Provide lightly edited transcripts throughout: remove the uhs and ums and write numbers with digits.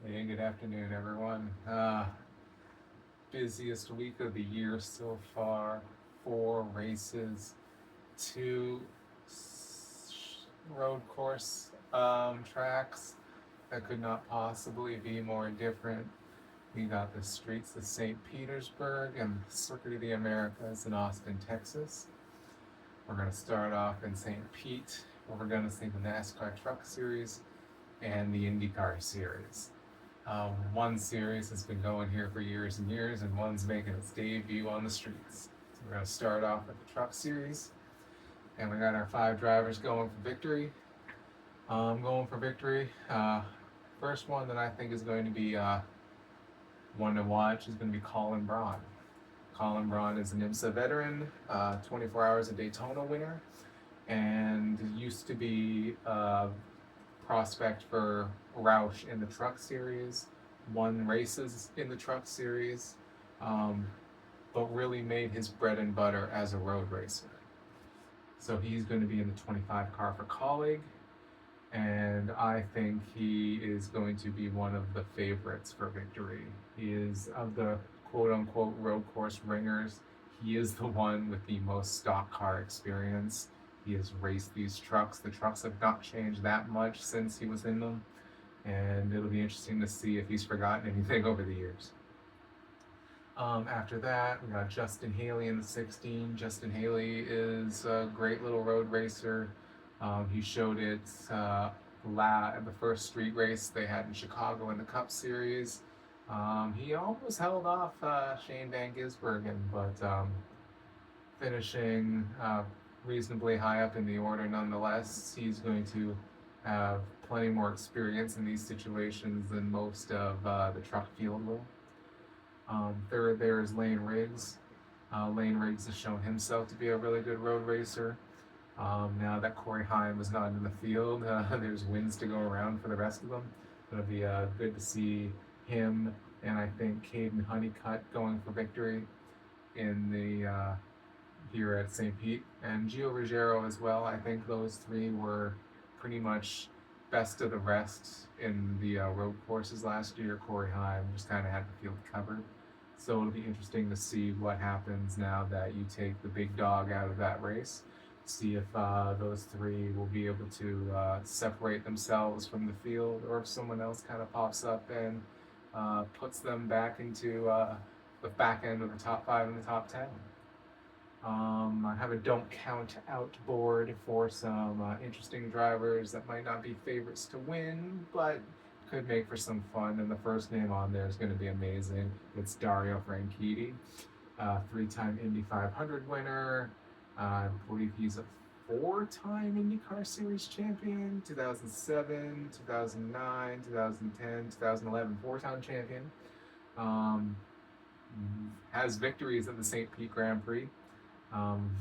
Hey, good afternoon, everyone. Busiest week of the year so far. Four races, two road course tracks that could not possibly be more different. We got the streets of St. Petersburg and the Circuit of the Americas in Austin, Texas. We're going to start off in St. Pete, where we're going to see the NASCAR Truck Series and the IndyCar Series. One series has been going here for years and years, and one's making its debut on the streets. So we're going to start off with the Truck Series, and we got our five drivers going for victory. Going for victory. First one that I think is going to be one to watch is going to be Colin Braun. Colin Braun is an IMSA veteran, 24 Hours of Daytona winner, and used to be prospect for Roush in the Truck Series, won races in the Truck Series, um, but really made his bread and butter as a road racer. So he's going to be in the 25 car for Colleague, and I think he is going to be one of the favorites for victory. He is, of the quote unquote road course ringers, he is the one with the most stock car experience. He has raced these trucks. The trucks have not changed that much since he was in them, and it'll be interesting to see if he's forgotten anything over the years. After that, we got Justin Haley in the 16. Justin Haley is a great little road racer. He showed it at the first street race they had in Chicago in the Cup Series. He almost held off Shane Van Gisbergen, but finishing reasonably high up in the order nonetheless. He's going to have plenty more experience in these situations than most of the truck field will. Third, there is Lane Riggs. Lane Riggs has shown himself to be a really good road racer. Now that Corey Heim is not in the field, there's wins to go around for the rest of them. It'll be good to see him and I think Caden Honeycutt going for victory in the here at St. Pete, and Gio Ruggiero as well. I think those three were pretty much best of the rest in the road courses last year. Corey Heim just kind of had the field covered. So it'll be interesting to see what happens now that you take the big dog out of that race. See if those three will be able to separate themselves from the field, or if someone else kind of pops up and puts them back into the back end of the top five and the top 10. I have a don't count out board for some interesting drivers that might not be favorites to win, but could make for some fun. And the first name on there is going to be amazing. It's Dario Franchitti, three-time Indy 500 winner. I believe he's a four-time IndyCar Series champion, 2007, 2009, 2010, 2011, four-time champion. Has victories at the St. Pete Grand Prix.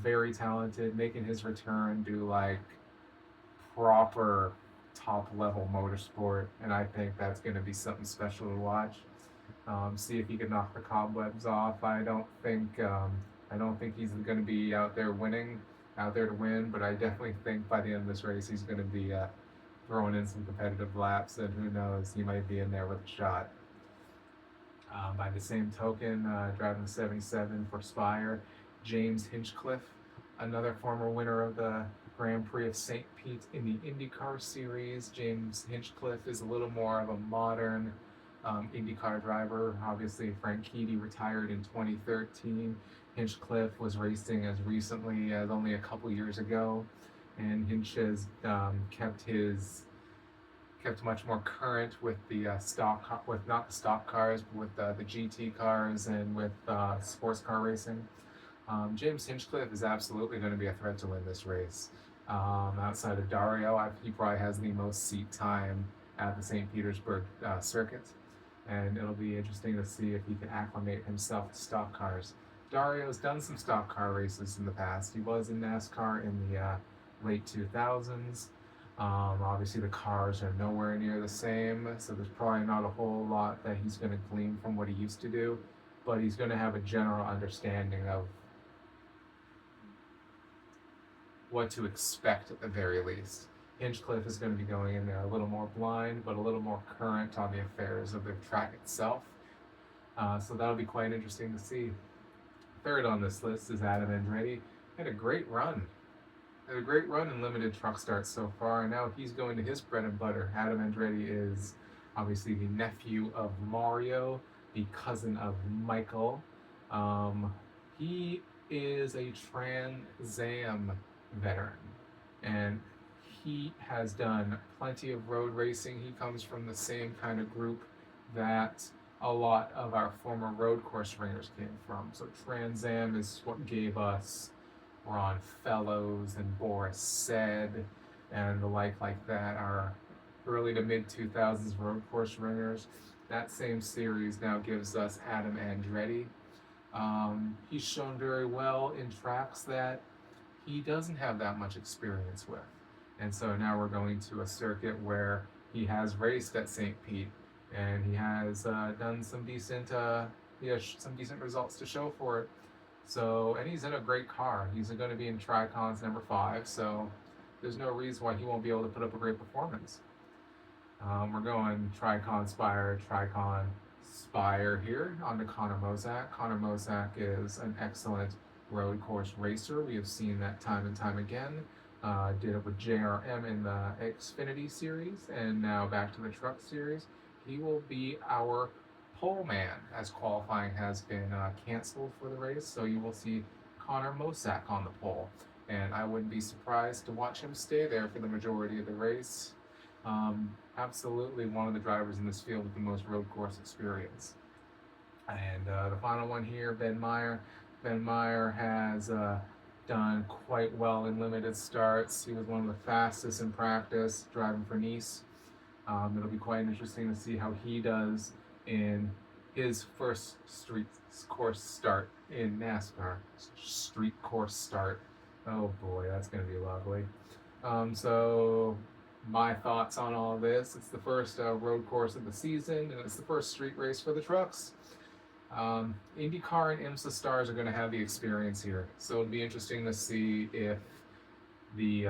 Very talented, making his return to like proper top level motorsport, and I think that's going to be something special to watch. See if he can knock the cobwebs off. I don't think he's going to be out there to win, but I definitely think by the end of this race he's going to be throwing in some competitive laps, and who knows, he might be in there with a shot. By the same token, driving the 77 for Spire, James Hinchcliffe, another former winner of the Grand Prix of St. Pete in the IndyCar Series. James Hinchcliffe is a little more of a modern IndyCar driver. Obviously, Franchitti retired in 2013. Hinchcliffe was racing as recently as only a couple years ago, and Hinch has kept much more current with the with not the stock cars, but with the GT cars and with sports car racing. James Hinchcliffe is absolutely going to be a threat to win this race. Outside of Dario, he probably has the most seat time at the St. Petersburg circuit, and it'll be interesting to see if he can acclimate himself to stock cars. Dario's done some stock car races in the past. He was in NASCAR in the late 2000s. Obviously, the cars are nowhere near the same, so there's probably not a whole lot that he's going to glean from what he used to do, but he's going to have a general understanding of what to expect at the very least. Hinchcliffe is going to be going in there a little more blind, but a little more current on the affairs of the track itself. So that'll be quite interesting to see. Third on this list is Adam Andretti. Had a great run. Had a great run in limited truck starts so far, and now he's going to his bread and butter. Adam Andretti is obviously the nephew of Mario, the cousin of Michael. He is a Trans Am veteran, and he has done plenty of road racing. He comes from the same kind of group that a lot of our former road course ringers came from. So Trans Am is what gave us Ron Fellows and Boris Said and the like that, our early to mid 2000s road course ringers. That same series now gives us Adam Andretti. He's shown very well in tracks that he doesn't have that much experience with. And so now we're going to a circuit where he has raced at St. Pete, and he has done some decent results to show for it. So, and he's in a great car. He's going to be in Tricon's number 5, so there's no reason why he won't be able to put up a great performance. We're going Tricon Spire here on to Connor Mosack. Connor Mosack is an excellent road course racer. We have seen that time and time again. Did it with JRM in the Xfinity series, and now back to the Truck series. He will be our pole man, as qualifying has been canceled for the race, so you will see Connor Mosack on the pole, and I wouldn't be surprised to watch him stay there for the majority of the race. Absolutely one of the drivers in this field with the most road course experience. And the final one here, Ben Meyer. Ben Meyer has done quite well in limited starts. He was one of the fastest in practice driving for Nice. It'll be quite interesting to see how he does in his first street course start in NASCAR. Street course start. Oh boy, that's going to be lovely. So my thoughts on all of this: it's the first road course of the season, and it's the first street race for the trucks. IndyCar and IMSA stars are going to have the experience here, so it'll be interesting to see if the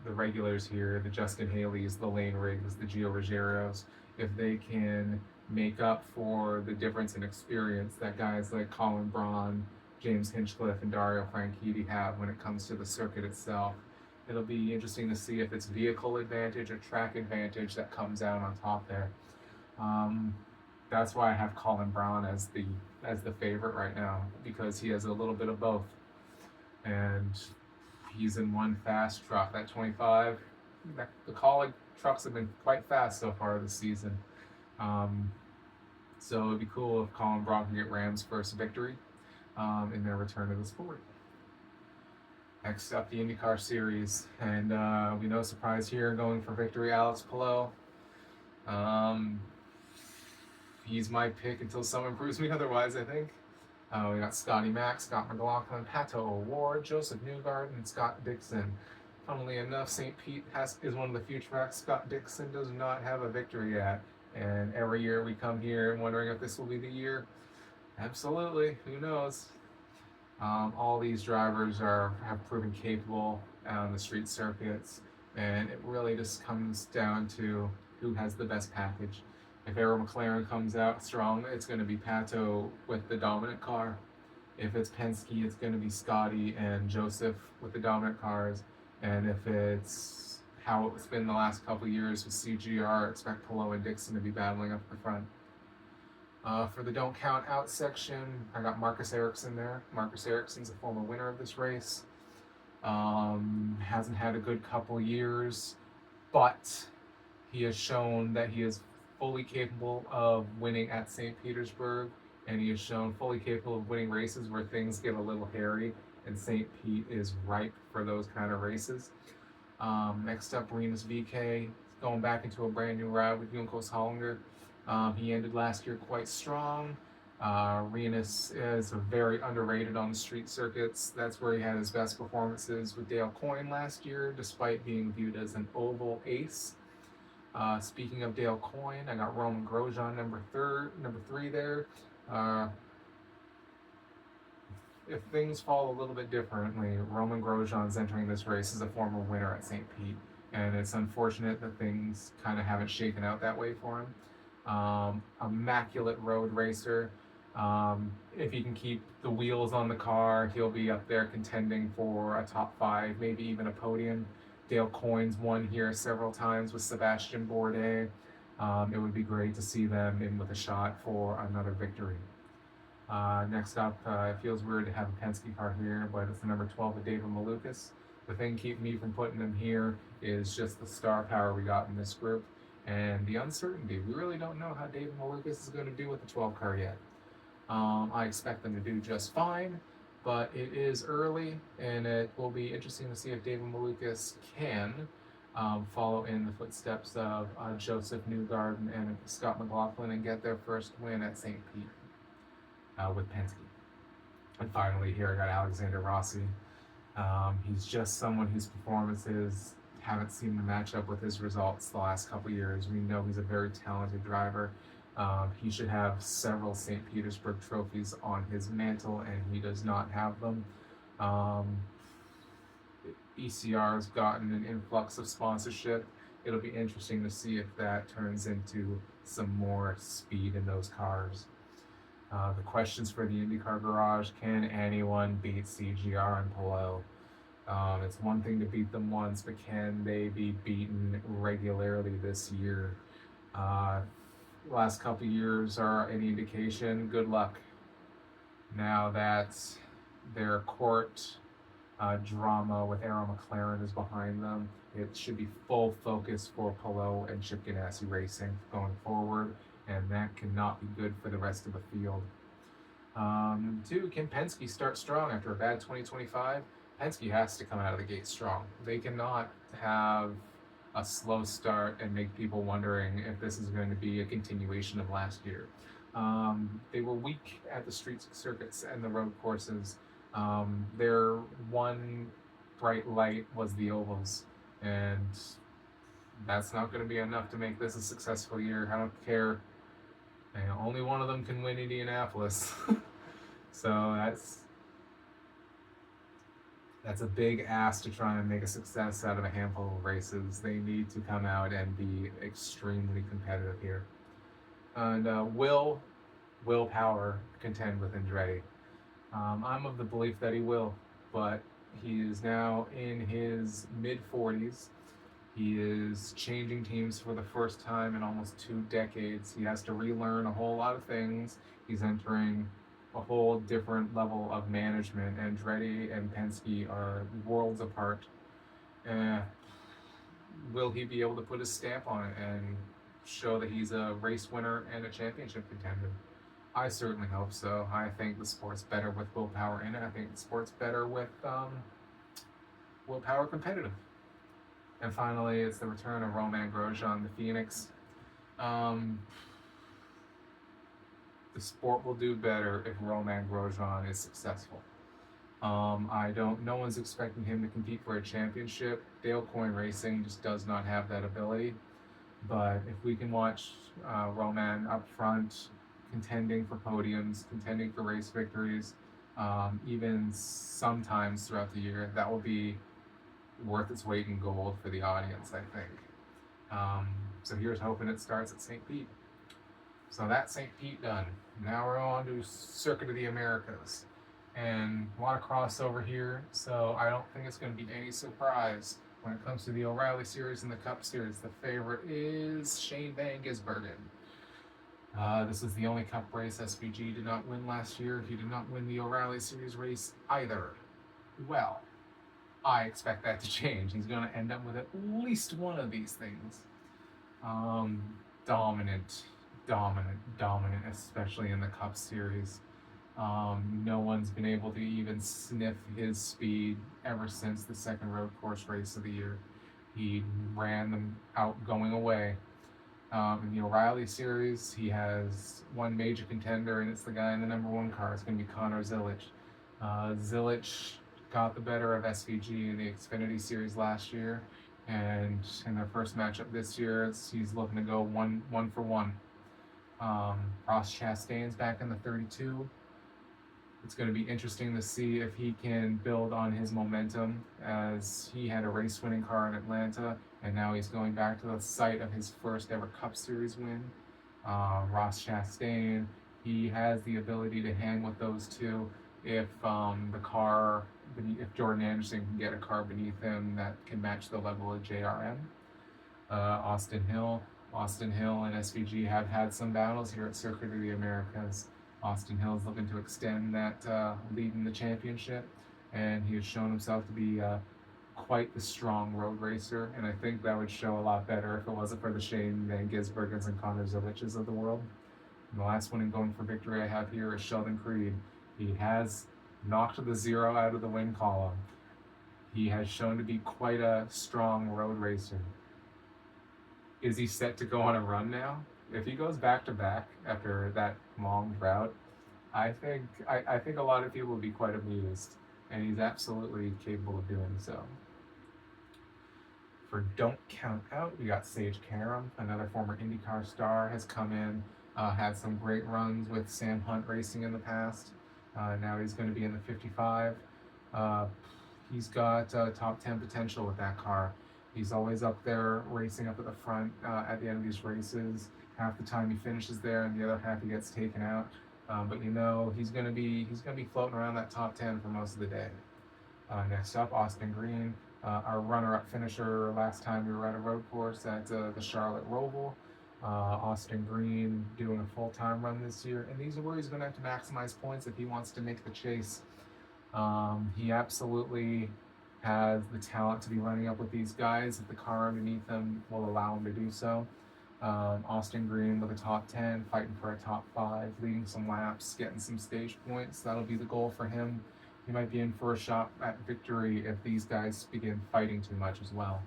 regulars here, the Justin Haleys, the Lane Riggs, the Gio Ruggieros, if they can make up for the difference in experience that guys like Colin Braun, James Hinchcliffe, and Dario Franchitti have when it comes to the circuit itself. It'll be interesting to see if it's vehicle advantage or track advantage that comes out on top there. That's why I have Colin Braun as the favorite right now, because he has a little bit of both. And he's in one fast truck. That 25, the Colin trucks have been quite fast so far this season. So it'd be cool if Colin Braun can get Ram's first victory in their return to the sport. Next up, the IndyCar Series, and we no surprise here, going for victory, Alex Palou. He's my pick until someone proves me otherwise, I think. We got Scotty Mack, Scott McLaughlin, Pato O'Ward, Joseph Newgarden, and Scott Dixon. Funnily enough, St. Pete is one of the few tracks Scott Dixon does not have a victory at. And every year we come here wondering if this will be the year. Absolutely, who knows? All these drivers have proven capable on the street circuits, and it really just comes down to who has the best package. If Arrow McLaren comes out strong, it's going to be Pato with the dominant car. If it's Penske, it's going to be Scotty and Joseph with the dominant cars. And if it's how it's been the last couple of years with CGR, expect Palou and Dixon to be battling up the front. For the don't count out section, I got Marcus Ericsson there. Marcus Ericsson's a former winner of this race. Hasn't had a good couple years, but he has shown that he is fully capable of winning at St. Petersburg, and he has shown fully capable of winning races where things get a little hairy, and St. Pete is ripe for those kind of races. Next up, Rinus VeeKay, going back into a brand new ride with Junkos Hollinger. He ended last year quite strong. Rinus is very underrated on the street circuits. That's where he had his best performances with Dale Coyne last year, despite being viewed as an oval ace. Speaking of Dale Coyne, I got Roman Grosjean number 3 there. If things fall a little bit differently, Roman Grosjean's entering this race as a former winner at St. Pete, and it's unfortunate that things kind of haven't shaken out that way for him. Immaculate road racer. If he can keep the wheels on the car, he'll be up there contending for a top five, maybe even a podium. Dale Coyne's won here several times with Sebastian Bourdais. It would be great to see them in with a shot for another victory. Next up, it feels weird to have a Penske car here, but it's the number 12 of David Malukas. The thing keeping me from putting him here is just the star power we got in this group and the uncertainty. We really don't know how David Malukas is going to do with the 12 car yet. I expect them to do just fine, but it is early, and it will be interesting to see if David Malukas can follow in the footsteps of Joseph Newgarden and Scott McLaughlin and get their first win at St. Pete with Penske. And finally, here I got Alexander Rossi. He's just someone whose performances haven't seemed to match up with his results the last couple years. We know he's a very talented driver. He should have several St. Petersburg trophies on his mantle, and he does not have them. ECR's gotten an influx of sponsorship. It'll be interesting to see if that turns into some more speed in those cars. The questions for the IndyCar Garage: can anyone beat CGR and Palou? It's one thing to beat them once, but can they be beaten regularly this year? Last couple years are any indication, good luck. Now that their court drama with Arrow McLaren is behind them, it should be full focus for Palou and Chip Ganassi Racing going forward, and that cannot be good for the rest of the field. Two, can Penske start strong after a bad 2025? Penske has to come out of the gate strong. They cannot have a slow start and make people wondering if this is going to be a continuation of last year. They were weak at the street circuits and the road courses. Their one bright light was the ovals, and that's not going to be enough to make this a successful year. I don't care. Only one of them can win Indianapolis. So that's a big ask to try and make a success out of a handful of races. They need to come out and be extremely competitive here. And will Power contend with Andretti? I'm of the belief that he will, but he is now in his mid-40s. He is changing teams for the first time in almost 2 decades. He has to relearn a whole lot of things. He's entering a whole different level of management. Andretti and Penske are worlds apart. Will he be able to put his stamp on it and show that he's a race winner and a championship contender? I certainly hope so. I think the sport's better with Will Power in it. I think the sport's better with Will Power competitive. And finally, it's the return of Romain Grosjean, the Phoenix. The sport will do better if Romain Grosjean is successful. No one's expecting him to compete for a championship. Dale Coyne Racing just does not have that ability. But if we can watch Romain up front, contending for podiums, contending for race victories, even sometimes throughout the year, that will be worth its weight in gold for the audience, I think. So here's hoping it starts at St. Pete. So that's St. Pete done. Now we're on to Circuit of the Americas. And a lot of crossover here, so I don't think it's going to be any surprise when it comes to the O'Reilly Series and the Cup Series. The favorite is Shane Van Gisbergen. This is the only Cup race SVG did not win last year. He did not win the O'Reilly Series race either. Well, I expect that to change. He's going to end up with at least one of these things. Dominant, especially in the Cup Series. No one's been able to even sniff his speed ever since the second road course race of the year. He ran them out going away. In the O'Reilly Series, he has one major contender, and it's the guy in the number 1 car. It's going to be Connor Zilic. Zilic got the better of SVG in the Xfinity Series last year, and in their first matchup this year, he's looking to go one for one. Ross Chastain's back in the 32. It's going to be interesting to see if he can build on his momentum, as he had a race winning car in Atlanta, and now he's going back to the site of his first ever Cup Series win. Ross Chastain, he has the ability to hang with those two if if Jordan Anderson can get a car beneath him that can match the level of JRM. Austin Hill. Austin Hill and SVG have had some battles here at Circuit of the Americas. Austin Hill is looking to extend that lead in the championship, and he has shown himself to be quite the strong road racer, and I think that would show a lot better if it wasn't for the Shane Van Gisbergens and Connor Ziliches of the world. And the last one in going for victory I have here is Sheldon Creed. He has knocked the zero out of the win column. He has shown to be quite a strong road racer. Is he set to go on a run now? If he goes back to back after that long drought, I think a lot of people will be quite amused, and he's absolutely capable of doing so. For Don't Count Out, we got Sage Karam, another former IndyCar star, has come in, had some great runs with Sam Hunt Racing in the past. Now he's going to be in the 55. He's got top 10 potential with that car. He's always up there racing up at the front at the end of these races. Half the time he finishes there, and the other half he gets taken out. But he's gonna be floating around that top 10 for most of the day. Next up, Austin Green, our runner-up finisher last time we were at a road course at the Charlotte Roval. Austin Green doing a full-time run this year, and these are where he's going to have to maximize points if he wants to make the chase. He absolutely has the talent to be running up with these guys if the car underneath him will allow him to do so. Austin Green with a top 10, fighting for a top 5, leading some laps, getting some stage points. That'll be the goal for him. He might be in for a shot at victory if these guys begin fighting too much as well.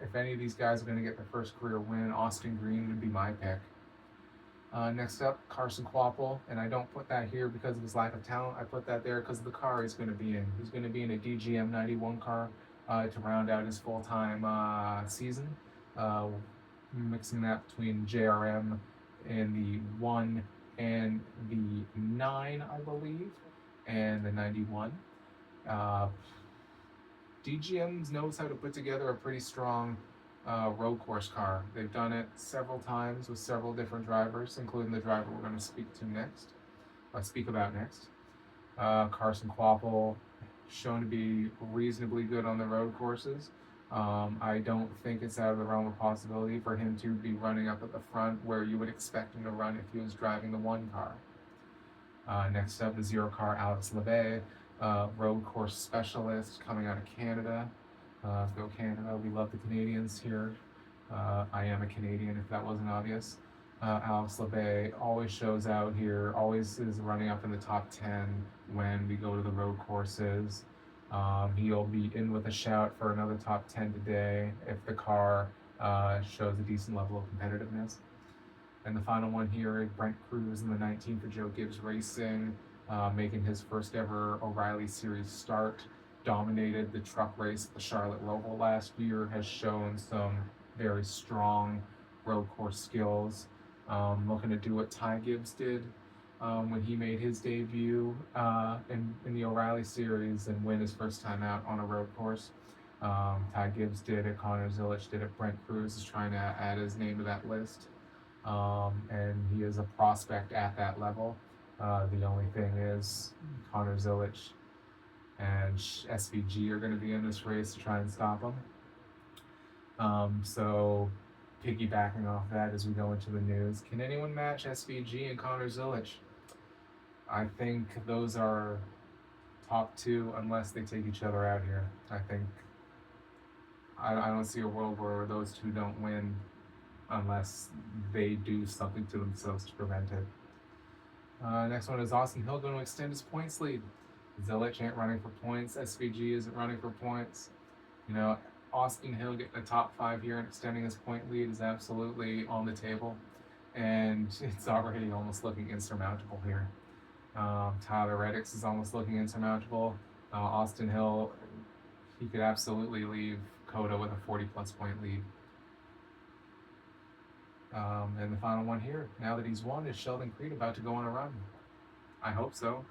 If any of these guys are going to get their first career win, Austin Green would be my pick. Next up, Carson Kvapil, and I don't put that here because of his lack of talent. I put that there because of the car he's going to be in. He's going to be in a DGM 91 car to round out his full-time season, mixing that between JRM and the 1 and the 9, I believe, and the 91. DGM knows how to put together a pretty strong road course car. They've done it several times with several different drivers, including the driver we're going to speak about next. Carson Kvapil, shown to be reasonably good on the road courses. I don't think it's out of the realm of possibility for him to be running up at the front where you would expect him to run if he was driving the 1 car. Next up, the 0 car, Alex Labbe, road course specialist coming out of Canada. Go Canada, we love the Canadians here. I am a Canadian, if that wasn't obvious. Alex Labbe always shows out here, always is running up in the top 10 when we go to the road courses. He'll be in with a shout for another top 10 today if the car shows a decent level of competitiveness. And the final one here, Brent Cruz in the 19 for Joe Gibbs Racing, making his first ever O'Reilly Series start. Dominated the truck race at the Charlotte Roval last year, has shown some very strong road course skills. Looking to do what Ty Gibbs did when he made his debut in the O'Reilly Series and win his first time out on a road course. Ty Gibbs did it, Connor Zilich did it, Brent Cruz is trying to add his name to that list. And he is a prospect at that level. The only thing is Connor Zilich and SVG are going to be in this race to try and stop him. So piggybacking off that as we go into the news, can anyone match SVG and Connor Zilich? I think those are top 2 unless they take each other out here. I don't see a world where those 2 don't win unless they do something to themselves to prevent it. Next one is Austin Hill going to extend his points lead. Zilich ain't running for points. SVG isn't running for points. Austin Hill getting a top 5 here and extending his point lead is absolutely on the table, and it's already almost looking insurmountable here. Tyler Reddick is almost looking insurmountable. Austin Hill, he could absolutely leave COTA with a 40-plus point lead. And the final one here, now that he's won, is Sheldon Creed about to go on a run. I hope so.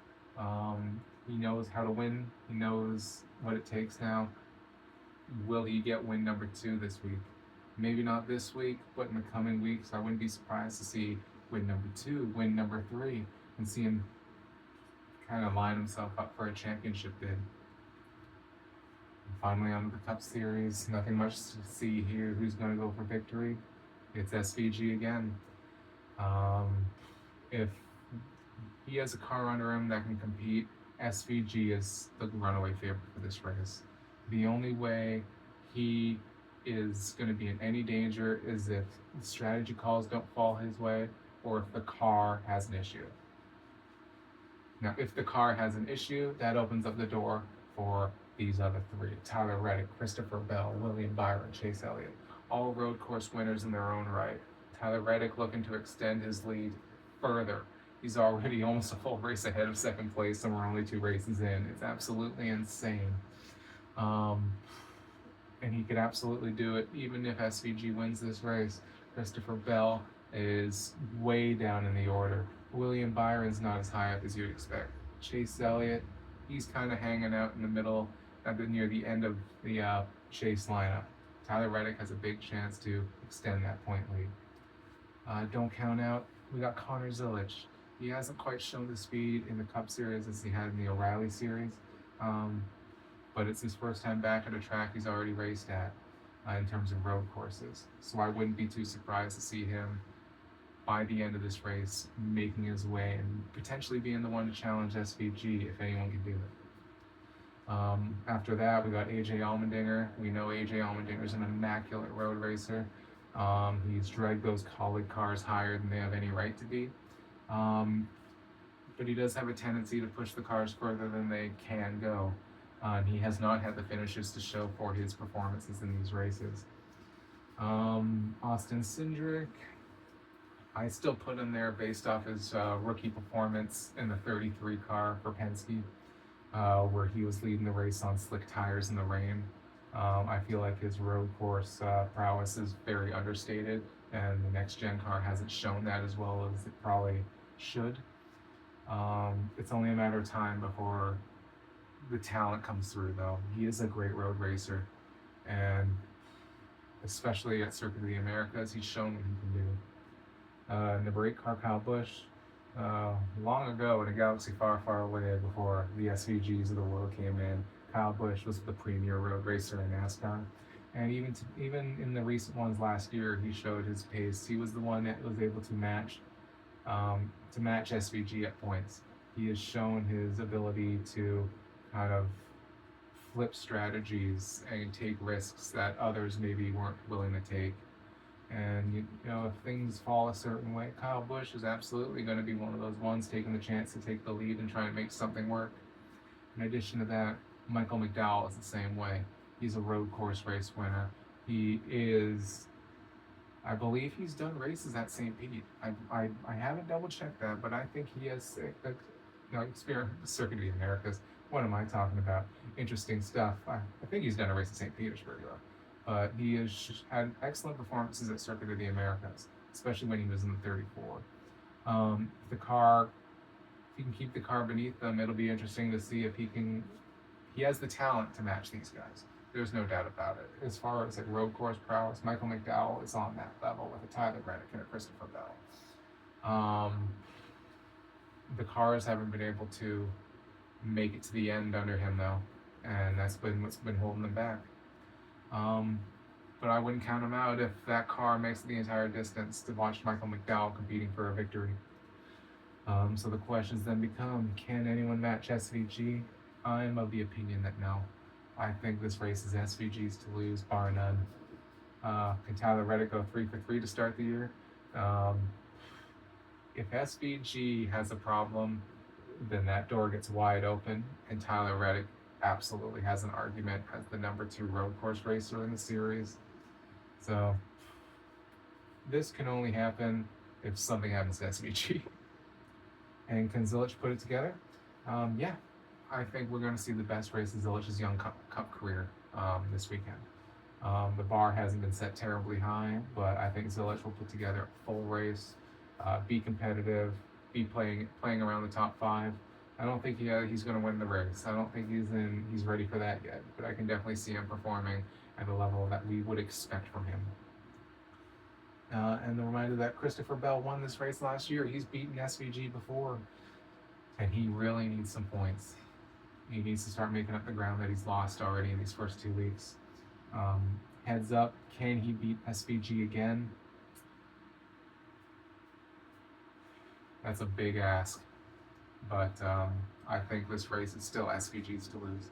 He knows how to win. He knows what it takes now. Will he get win number 2 this week? Maybe not this week, but in the coming weeks, I wouldn't be surprised to see win number 2, win number 3, and see him kind of line himself up for a championship bid. And finally, on to the Cup Series. Nothing much to see here. Who's going to go for victory? It's SVG again. If he has a car under him that can compete, SVG is the runaway favorite for this race. The only way he is going to be in any danger is if the strategy calls don't fall his way, or if the car has an issue. Now, if the car has an issue, that opens up the door for these other 3: Tyler Reddick, Christopher Bell, William Byron, Chase Elliott, all road course winners in their own right. Tyler Reddick looking to extend his lead further. He's already almost a full race ahead of second place, and we're only 2 races in. It's absolutely insane. And he could absolutely do it even if SVG wins this race. Christopher Bell is way down in the order. William Byron's not as high up as you'd expect. Chase Elliott, he's kind of hanging out in the middle, near the end of the Chase lineup. Tyler Reddick has a big chance to extend that point lead. Don't count out, we got Connor Zilic. He hasn't quite shown the speed in the Cup Series as he had in the O'Reilly Series, but it's his first time back at a track he's already raced at in terms of road courses. So I wouldn't be too surprised to see him by the end of this race making his way and potentially being the one to challenge SVG if anyone can do it. After that, we got AJ Allmendinger. We know AJ Allmendinger is an immaculate road racer. He's dragged those colleague cars higher than they have any right to be. But he does have a tendency to push the cars further than they can go. He has not had the finishes to show for his performances in these races. Austin Cindric, I still put him there based off his rookie performance in the 33 car for Penske, where he was leading the race on slick tires in the rain. I feel like his road course prowess is very understated, and the next gen car hasn't shown that as well as it probably should. It's only a matter of time before the talent comes through, though. He is a great road racer, and especially at Circuit of the Americas, he's shown what he can do. In the brake car, Kyle Busch, long ago in a galaxy far, far away before the SVGs of the world came in, Kyle Busch was the premier road racer in NASCAR. And even in the recent ones last year, he showed his pace. He was the one that was able to match SVG at points. He has shown his ability to kind of flip strategies and take risks that others maybe weren't willing to take. And you know, if things fall a certain way, Kyle Busch is absolutely going to be one of those ones taking the chance to take the lead and try and make something work. In addition to that, Michael McDowell is the same way. He's a road course race winner. He is, I believe he's done races at St. Pete. I haven't double checked that, but I think he has experience with the Circuit of the Americas. What am I talking about? Interesting stuff. I think he's done a race at St. Petersburg, though. But he has had excellent performances at Circuit of the Americas, especially when he was in the 34. If he can keep the car beneath them, it'll be interesting to see if he has the talent to match these guys. There's no doubt about it. As far as like road course prowess, Michael McDowell is on that level with a Tyler Reddick and a Christopher Bell. The cars haven't been able to make it to the end under him, though, and that's been what's been holding them back. But I wouldn't count him out if that car makes it the entire distance to watch Michael McDowell competing for a victory. So the questions then become, can anyone match SVG? I'm of the opinion that no. I think this race is SVG's to lose, bar none. Can Tyler Reddick go 3 for 3 to start the year? If SVG has a problem, then that door gets wide open, and Tyler Reddick absolutely has an argument as the number 2 road course racer in the series. So this can only happen if something happens to SVG. And can Zilic put it together? Yeah. I think we're going to see the best race of Zilic's young cup career this weekend. The bar hasn't been set terribly high, but I think Zilic will put together a full race, be competitive, be playing around the top 5. I don't think he's going to win the race. I don't think he's ready for that yet. But I can definitely see him performing at a level that we would expect from him. And the reminder that Christopher Bell won this race last year. He's beaten SVG before, and he really needs some points. He needs to start making up the ground that he's lost already in these first 2 weeks. Heads up, can he beat SVG again? That's a big ask, but I think this race is still SVG's to lose.